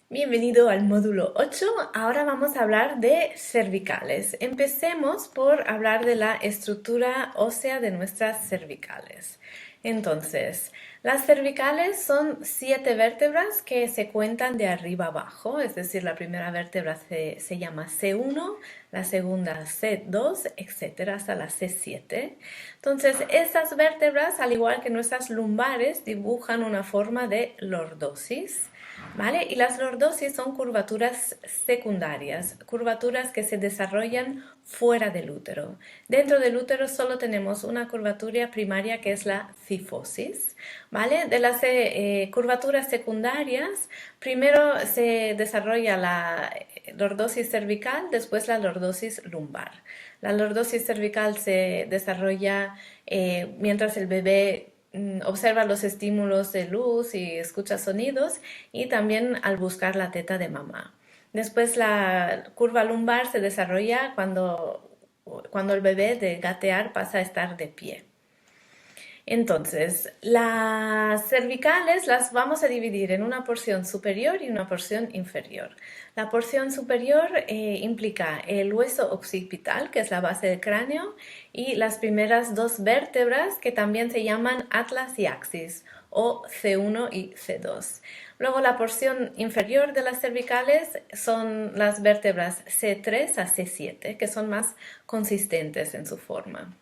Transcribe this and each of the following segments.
Bienvenido al módulo 8. Ahora vamos a hablar de cervicales. Empecemos por hablar de la estructura ósea de nuestras cervicales. Entonces, las cervicales son 7 vértebras que se cuentan de arriba abajo, es decir, la primera vértebra se llama C1, la segunda C2, etcétera, hasta la C7. Entonces, estas vértebras, al igual que nuestras lumbares, dibujan una forma de lordosis. ¿Vale? Y las lordosis son curvaturas secundarias, curvaturas que se desarrollan fuera del útero. Dentro del útero solo tenemos una curvatura primaria que es la cifosis. ¿Vale? De las curvaturas secundarias, primero se desarrolla la lordosis cervical, después la lordosis lumbar. La lordosis cervical se desarrolla mientras el bebé observa los estímulos de luz y escucha sonidos y también al buscar la teta de mamá. Después la curva lumbar se desarrolla cuando el bebé de gatear pasa a estar de pie. Entonces, las cervicales las vamos a dividir en una porción superior y una porción inferior. La porción superior implica el hueso occipital, que es la base del cráneo, y las primeras dos vértebras, que también se llaman atlas y axis, o C1 y C2. Luego la porción inferior de las cervicales son las vértebras C3 a C7, que son más consistentes en su forma.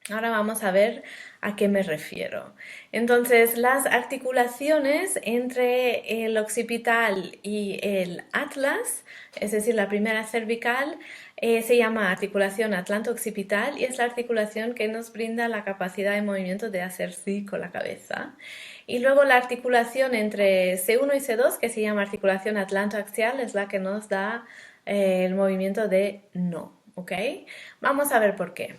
Ahora vamos a ver a qué me refiero. Entonces, las articulaciones entre el occipital y el atlas, es decir, la primera cervical, se llama articulación atlanto-occipital y es la articulación que nos brinda la capacidad de movimiento de hacer sí con la cabeza. Y luego la articulación entre C1 y C2, que se llama articulación atlanto-axial, es la que nos da el movimiento de no. ¿Ok? Vamos a ver por qué.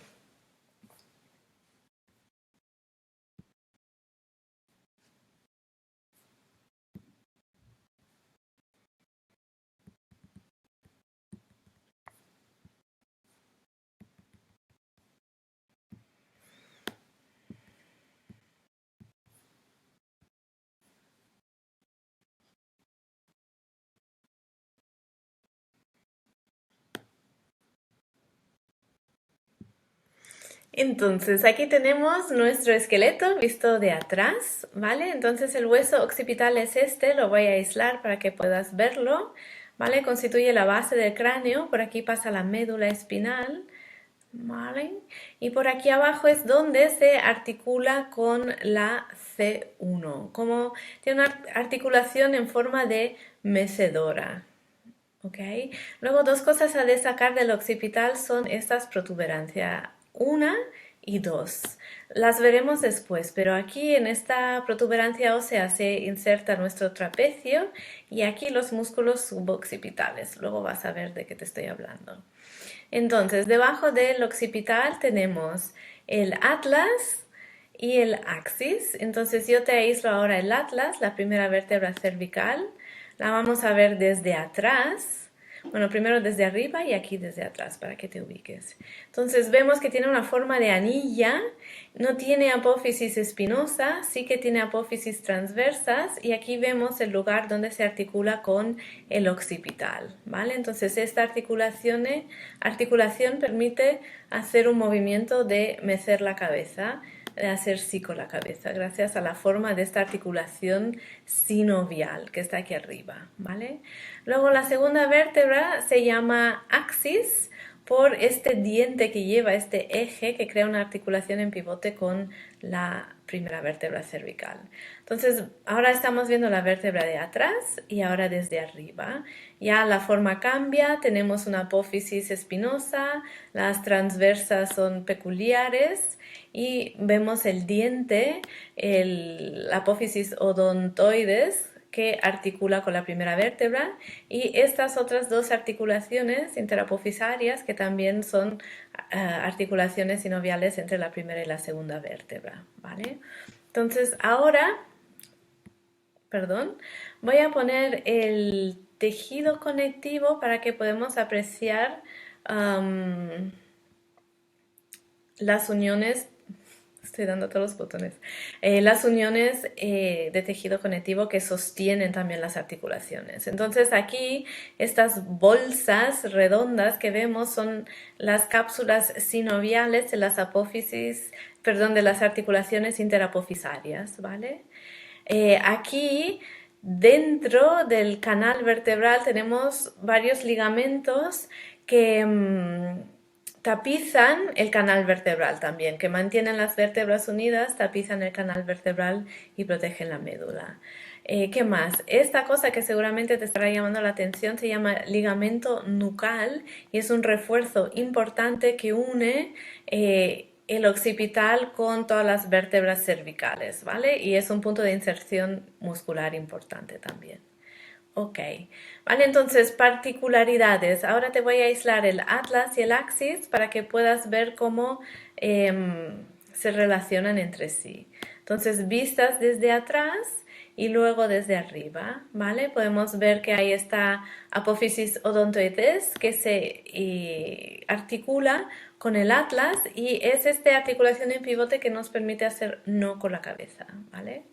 Entonces, aquí tenemos nuestro esqueleto visto de atrás, ¿vale? Entonces el hueso occipital es este, lo voy a aislar para que puedas verlo, ¿vale? Constituye la base del cráneo, por aquí pasa la médula espinal, ¿vale? Y por aquí abajo es donde se articula con la C1, como tiene una articulación en forma de mecedora, ¿ok? Luego dos cosas a destacar del occipital son estas protuberancias, una y dos. Las veremos después, pero aquí en esta protuberancia ósea se inserta nuestro trapecio y aquí los músculos suboccipitales. Luego vas a ver de qué te estoy hablando. Entonces, debajo del occipital tenemos el atlas y el axis. Entonces, yo te aíslo ahora el atlas, la primera vértebra cervical. La vamos a ver desde atrás. Bueno, primero desde arriba y aquí desde atrás para que te ubiques. Entonces vemos que tiene una forma de anilla, no tiene apófisis espinosa, sí que tiene apófisis transversas y aquí vemos el lugar donde se articula con el occipital, ¿vale? Entonces esta articulación permite hacer un movimiento de mecer la cabeza, de hacer sí con la cabeza, gracias a la forma de esta articulación sinovial que está aquí arriba, ¿vale? Luego la segunda vértebra se llama axis por este diente que lleva este eje que crea una articulación en pivote con la primera vértebra cervical. Entonces, ahora estamos viendo la vértebra de atrás y ahora desde arriba. Ya la forma cambia, tenemos una apófisis espinosa, las transversas son peculiares y vemos el diente, la apófisis odontoides, que articula con la primera vértebra y estas otras dos articulaciones interapofisarias que también son articulaciones sinoviales entre la primera y la segunda vértebra, ¿vale? Entonces ahora, perdón, voy a poner el tejido conectivo para que podamos apreciar las uniones Estoy dando todos los botones. Las uniones de tejido conectivo que sostienen también las articulaciones. Entonces aquí estas bolsas redondas que vemos son las cápsulas sinoviales de las apófisis, perdón, de las articulaciones interapofisarias, ¿vale? Aquí dentro del canal vertebral tenemos varios ligamentos que tapizan el canal vertebral también, que mantienen las vértebras unidas, tapizan el canal vertebral y protegen la médula. ¿Qué más? Esta cosa que seguramente te estará llamando la atención se llama ligamento nucal y es un refuerzo importante que une el occipital con todas las vértebras cervicales, ¿vale? Y es un punto de inserción muscular importante también. Ok, vale, entonces particularidades. Ahora te voy a aislar el atlas y el axis para que puedas ver cómo se relacionan entre sí. Entonces, vistas desde atrás y luego desde arriba, ¿vale? Podemos ver que hay esta apófisis odontoides que se articula con el atlas y es esta articulación en pivote que nos permite hacer no con la cabeza, ¿vale?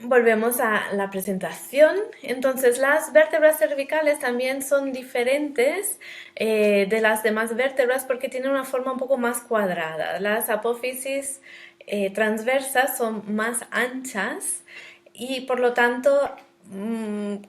Volvemos a la presentación. Entonces, las vértebras cervicales también son diferentes de las demás vértebras porque tienen una forma un poco más cuadrada. Las apófisis transversas son más anchas y por lo tanto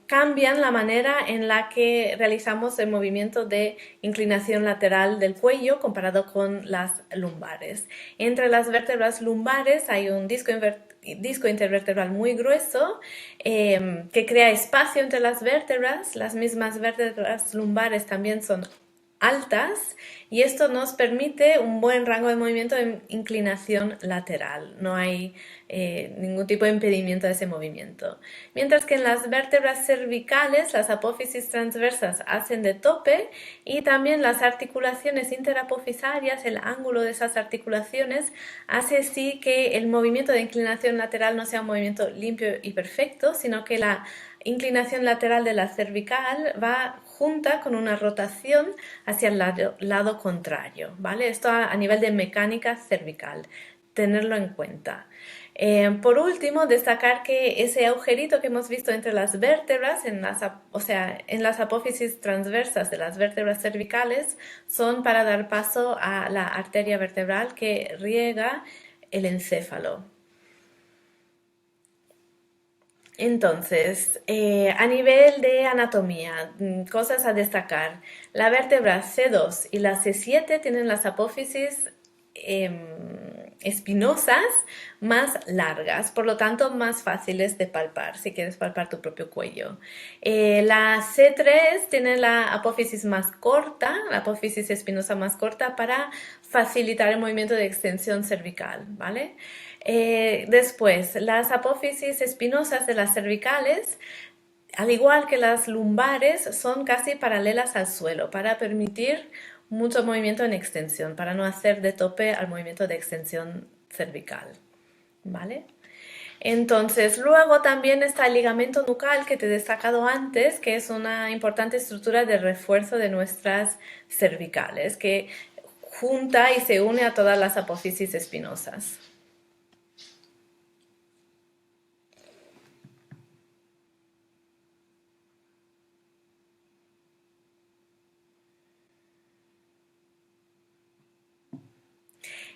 cambian la manera en la que realizamos el movimiento de inclinación lateral del cuello comparado con las lumbares. Entre las vértebras lumbares hay un disco intervertebral muy grueso que crea espacio entre las vértebras. Las mismas vértebras lumbares también son altas y esto nos permite un buen rango de movimiento en inclinación lateral. No hay ningún tipo de impedimento de ese movimiento. Mientras que en las vértebras cervicales las apófisis transversas hacen de tope y también las articulaciones interapofisarias, el ángulo de esas articulaciones hace así que el movimiento de inclinación lateral no sea un movimiento limpio y perfecto, sino que la inclinación lateral de la cervical va junta con una rotación hacia el lado contrario, ¿vale? Esto a nivel de mecánica cervical, tenerlo en cuenta. Por último, destacar que ese agujerito que hemos visto entre las vértebras, en las apófisis transversas de las vértebras cervicales, son para dar paso a la arteria vertebral que riega el encéfalo. Entonces, a nivel de anatomía, cosas a destacar. La vértebra C2 y la C7 tienen las apófisis espinosas más largas, por lo tanto más fáciles de palpar si quieres palpar tu propio cuello. La C3 tiene la apófisis más corta, la apófisis espinosa más corta para facilitar el movimiento de extensión cervical, ¿vale? Después, las apófisis espinosas de las cervicales, al igual que las lumbares, son casi paralelas al suelo para permitir mucho movimiento en extensión, para no hacer de tope al movimiento de extensión cervical, ¿vale? Entonces, luego también está el ligamento nucal que te he destacado antes, que es una importante estructura de refuerzo de nuestras cervicales, que junta y se une a todas las apófisis espinosas.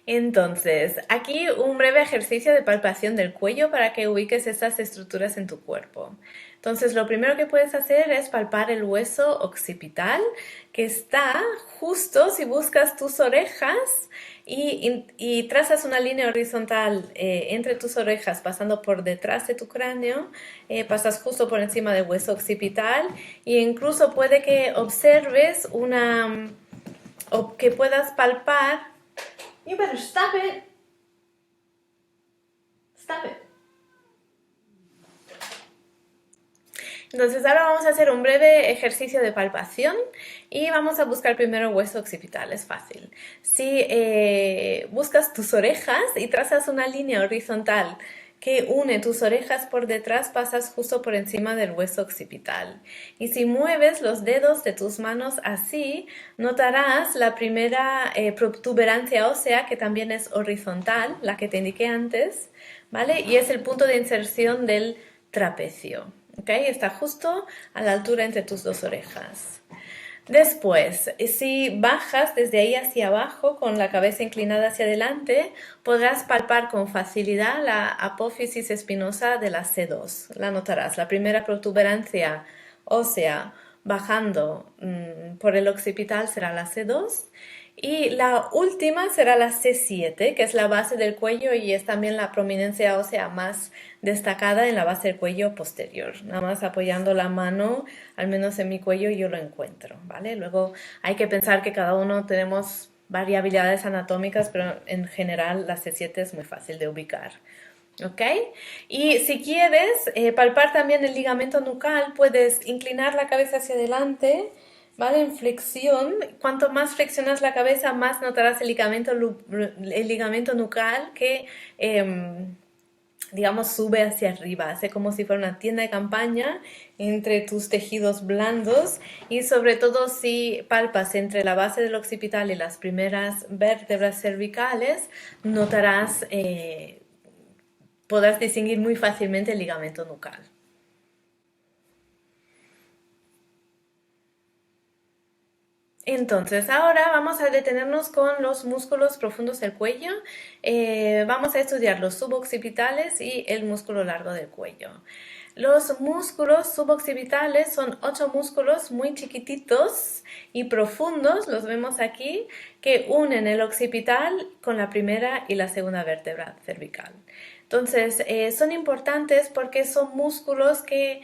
Entonces, aquí un breve ejercicio de palpación del cuello para que ubiques estas estructuras en tu cuerpo. Entonces, lo primero que puedes hacer es palpar el hueso occipital, que está justo si buscas tus orejas y trazas una línea horizontal entre tus orejas, pasando por detrás de tu cráneo, pasas justo por encima del hueso occipital e incluso puede que observes o que puedas palpar. You better stop it. Stop it. Entonces ahora vamos a hacer un breve ejercicio de palpación y vamos a buscar primero hueso occipital, es fácil. Si buscas tus orejas y trazas una línea horizontal que une tus orejas por detrás pasas justo por encima del hueso occipital. Y si mueves los dedos de tus manos así, notarás la primera protuberancia ósea, que también es horizontal, la que te indiqué antes, ¿vale? Y es el punto de inserción del trapecio, ¿ok? Está justo a la altura entre tus dos orejas. Después, si bajas desde ahí hacia abajo con la cabeza inclinada hacia adelante, podrás palpar con facilidad la apófisis espinosa de la C2. La notarás, la primera protuberancia ósea bajando por el occipital será la C2 y la última será la C7, que es la base del cuello y es también la prominencia ósea más destacada en la base del cuello posterior. Nada más apoyando la mano, al menos en mi cuello yo lo encuentro, ¿vale? Luego hay que pensar que cada uno tenemos variabilidades anatómicas, pero en general la C7 es muy fácil de ubicar. ¿Ok? Y si quieres palpar también el ligamento nucal, puedes inclinar la cabeza hacia adelante, ¿vale? En flexión. Cuanto más flexionas la cabeza, más notarás el ligamento nucal que, digamos, sube hacia arriba. Hace como si fuera una tienda de campaña entre tus tejidos blandos y sobre todo si palpas entre la base del occipital y las primeras vértebras cervicales, notarás... podrás distinguir muy fácilmente el ligamento nucal. Entonces, ahora vamos a detenernos con los músculos profundos del cuello. Vamos a estudiar los suboccipitales y el músculo largo del cuello. Los músculos suboccipitales son 8 músculos muy chiquititos y profundos, los vemos aquí, que unen el occipital con la primera y la segunda vértebra cervical. Entonces, son importantes porque son músculos que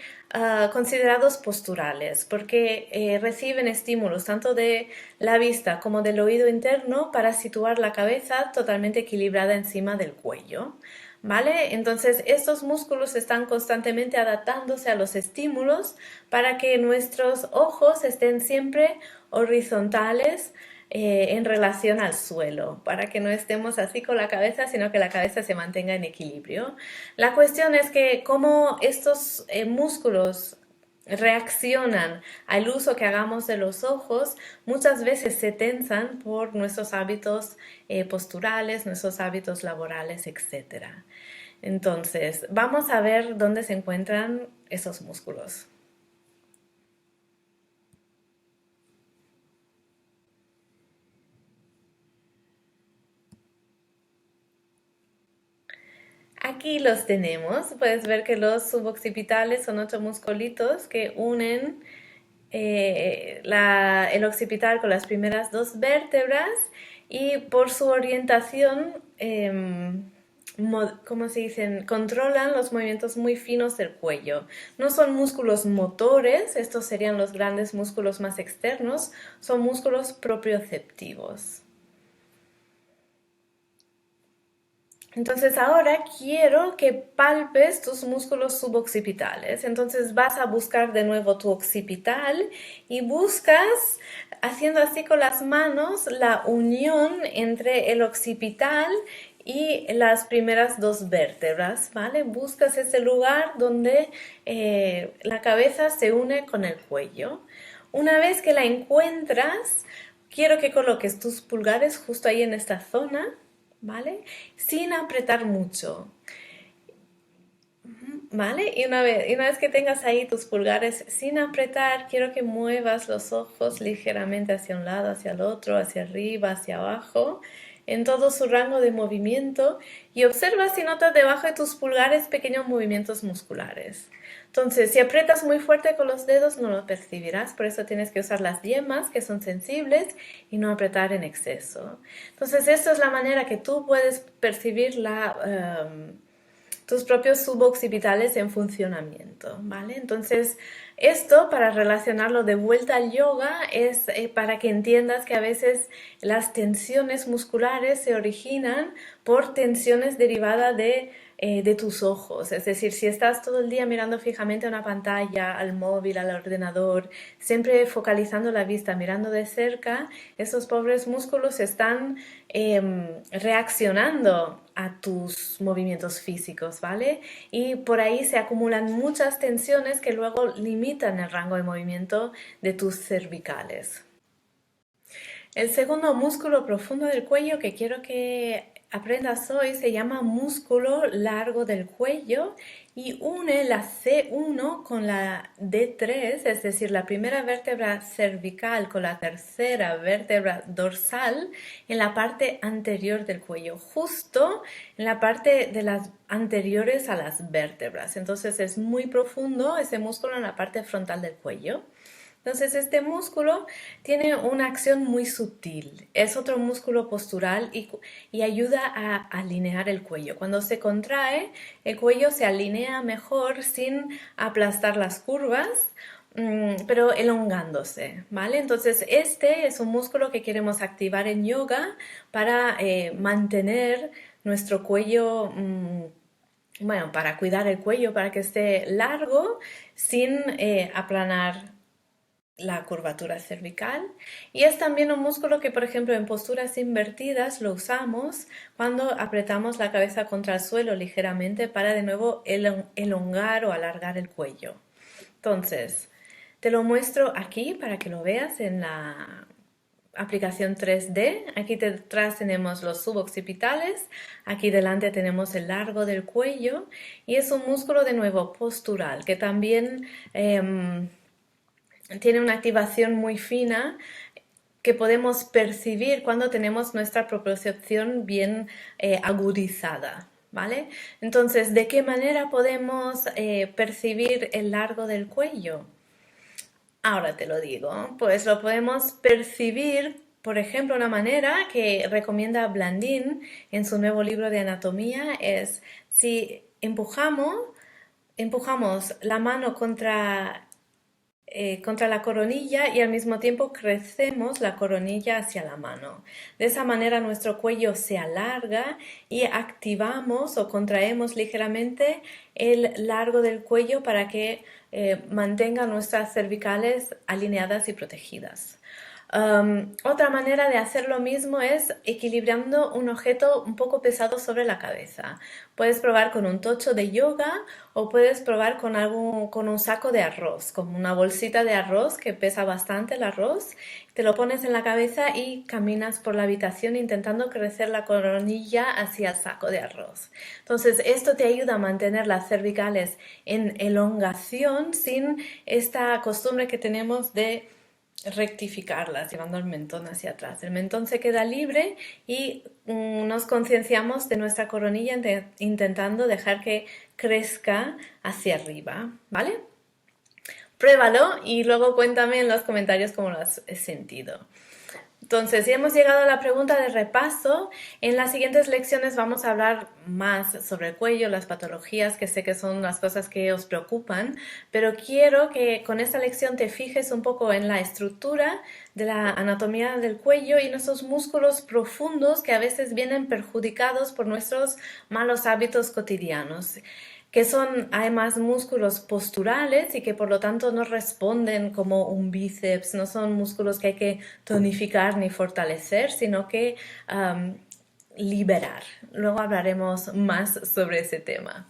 considerados posturales, porque reciben estímulos tanto de la vista como del oído interno para situar la cabeza totalmente equilibrada encima del cuello. ¿Vale? Entonces, estos músculos están constantemente adaptándose a los estímulos para que nuestros ojos estén siempre horizontales en relación al suelo, para que no estemos así con la cabeza, sino que la cabeza se mantenga en equilibrio. La cuestión es que como estos músculos reaccionan al uso que hagamos de los ojos, muchas veces se tensan por nuestros hábitos posturales, nuestros hábitos laborales, etc. Entonces, vamos a ver dónde se encuentran esos músculos. Aquí los tenemos. Puedes ver que los suboccipitales son 8 musculitos que unen el occipital con las primeras 2 vértebras y por su orientación, ¿cómo se dicen? Controlan los movimientos muy finos del cuello. No son músculos motores, estos serían los grandes músculos más externos, son músculos proprioceptivos. Entonces ahora quiero que palpes tus músculos suboccipitales. Entonces vas a buscar de nuevo tu occipital y buscas, haciendo así con las manos, la unión entre el occipital y las primeras 2 vértebras, ¿vale? Buscas ese lugar donde la cabeza se une con el cuello. Una vez que la encuentras, quiero que coloques tus pulgares justo ahí en esta zona, ¿vale? Sin apretar mucho, ¿vale? Y una vez que tengas ahí tus pulgares sin apretar, quiero que muevas los ojos ligeramente hacia un lado, hacia el otro, hacia arriba, hacia abajo, en todo su rango de movimiento y observa si notas debajo de tus pulgares pequeños movimientos musculares. Entonces, si aprietas muy fuerte con los dedos no lo percibirás, por eso tienes que usar las yemas que son sensibles y no apretar en exceso. Entonces, esta es la manera que tú puedes percibir tus propios suboccipitales en funcionamiento, ¿vale? Entonces, esto para relacionarlo de vuelta al yoga es para que entiendas que a veces las tensiones musculares se originan por tensiones derivadas de de tus ojos. Es decir, si estás todo el día mirando fijamente a una pantalla, al móvil, al ordenador, siempre focalizando la vista, mirando de cerca, esos pobres músculos están reaccionando a tus movimientos físicos, ¿vale? Y por ahí se acumulan muchas tensiones que luego limitan el rango de movimiento de tus cervicales. El segundo músculo profundo del cuello que quiero que aprendas hoy se llama músculo largo del cuello y une la C1 con la D3, es decir, la primera vértebra cervical con la tercera vértebra dorsal en la parte anterior del cuello, justo en la parte de las anteriores a las vértebras. Entonces es muy profundo ese músculo en la parte frontal del cuello. Entonces este músculo tiene una acción muy sutil, es otro músculo postural y ayuda a alinear el cuello. Cuando se contrae, el cuello se alinea mejor sin aplastar las curvas, pero elongándose, ¿vale? Entonces este es un músculo que queremos activar en yoga para mantener nuestro cuello, bueno, para cuidar el cuello, para que esté largo sin aplanar la curvatura cervical, y es también un músculo que, por ejemplo, en posturas invertidas lo usamos cuando apretamos la cabeza contra el suelo ligeramente para de nuevo elongar o alargar el cuello. Entonces, te lo muestro aquí para que lo veas en la aplicación 3D. Aquí detrás tenemos los suboccipitales, aquí delante tenemos el largo del cuello y es un músculo de nuevo postural que también tiene una activación muy fina que podemos percibir cuando tenemos nuestra propiocepción bien agudizada, ¿vale? Entonces, ¿de qué manera podemos percibir el largo del cuello? Ahora te lo digo, pues lo podemos percibir, por ejemplo, una manera que recomienda Blandin en su nuevo libro de anatomía es si empujamos la mano contra la coronilla y al mismo tiempo crecemos la coronilla hacia la mano. De esa manera nuestro cuello se alarga y activamos o contraemos ligeramente el largo del cuello para que mantenga nuestras cervicales alineadas y protegidas. Otra manera de hacer lo mismo es equilibrando un objeto un poco pesado sobre la cabeza. Puedes probar con un tocho de yoga o puedes probar con un saco de arroz, como una bolsita de arroz que pesa bastante el arroz. Te lo pones en la cabeza y caminas por la habitación intentando crecer la coronilla hacia el saco de arroz. Entonces esto te ayuda a mantener las cervicales en elongación sin esta costumbre que tenemos de rectificarlas, llevando el mentón hacia atrás. El mentón se queda libre y nos concienciamos de nuestra coronilla intentando dejar que crezca hacia arriba, ¿vale? Pruébalo y luego cuéntame en los comentarios cómo lo has sentido. Entonces, ya hemos llegado a la pregunta de repaso. En las siguientes lecciones vamos a hablar más sobre el cuello, las patologías, que sé que son las cosas que os preocupan, pero quiero que con esta lección te fijes un poco en la estructura de la anatomía del cuello y en esos músculos profundos que a veces vienen perjudicados por nuestros malos hábitos cotidianos, que son además músculos posturales y que por lo tanto no responden como un bíceps, no son músculos que hay que tonificar ni fortalecer, sino que liberar. Luego hablaremos más sobre ese tema.